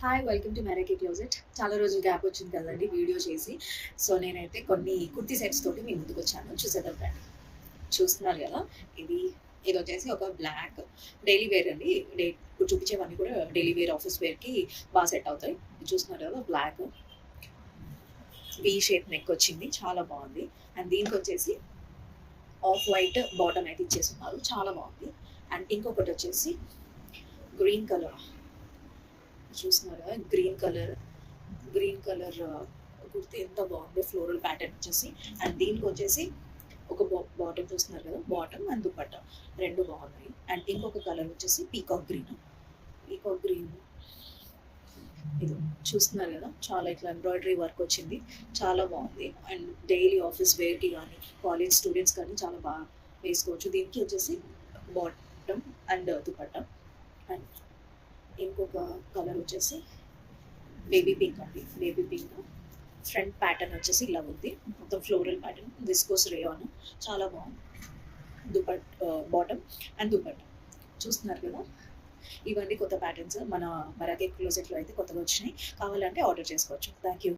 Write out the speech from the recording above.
Hi welcome to Meraki closet. చాలా రోజులు gap వచ్చింది కదండి వీడియో చేసి. సో నేనైతే కొన్ని కుర్తీ సెట్స్ తోటి మీ ముందుకు వచ్చాను. చూసేద్దాం రండి. చూస్తున్నారు కదా, ఇది ఇది వచ్చేసి ఒక బ్లాక్ డైలీ వేర్ అండి. ఇప్పుడు చూపించేవన్నీ కూడా డైలీ వేర్, ఆఫీస్ వేర్కి బాగా సెట్ అవుతాయి. చూస్తున్నారు కదా, బ్లాక్ వీ షేప్ నెక్ వచ్చింది, చాలా బాగుంది. అండ్ దీనికి వచ్చేసి ఆఫ్ వైట్ బాటమ్ అయితే ఇచ్చేస్తున్నారు, చాలా బాగుంది. అండ్ ఇంకొకటి వచ్చేసి గ్రీన్ కలర్, చూస్తున్నారు కదా, గ్రీన్ కలర్ కుర్తి ఎంత బాగుంది, ఫ్లోరల్ ప్యాటర్న్ వచ్చేసి. అండ్ దీనికి వచ్చేసి ఒక బాటమ్ చూస్తున్నారు కదా, బాటమ్ అండ్ దుపట్టా రెండు బాగున్నాయి. అండ్ ఇంకొక కలర్ వచ్చేసి పీకాక్ గ్రీన్ ఇది చూస్తున్నారు కదా, చాలా ఇట్లా ఎంబ్రాయిడరీ వర్క్ వచ్చింది, చాలా బాగుంది. అండ్ డైలీ ఆఫీస్ వేర్కి కానీ కాలేజ్ స్టూడెంట్స్ కానీ చాలా బాగా వేసుకోవచ్చు. దీనికి వచ్చేసి బాటమ్ అండ్ దుపట్టా. అండ్ ఇంకొక కలర్ వచ్చేసి బేబీ పింక్ అండి, బేబీ పింక్. ఫ్రంట్ ప్యాటర్న్ వచ్చేసి ఇలా ఉంది, మొత్తం ఫ్లోరల్ ప్యాటర్న్, విస్కోస్ రేయాన్, చాలా బాగుంది. బాటమ్ అండ్ దుపట్టా చూస్తున్నారు కదా. ఇవన్నీ కొత్త ప్యాటర్న్స్ మన మెరాకీ క్లోజెట్లో అయితే కొత్తగా వచ్చినాయి. కావాలంటే ఆర్డర్ చేసుకోవచ్చు. Thank you.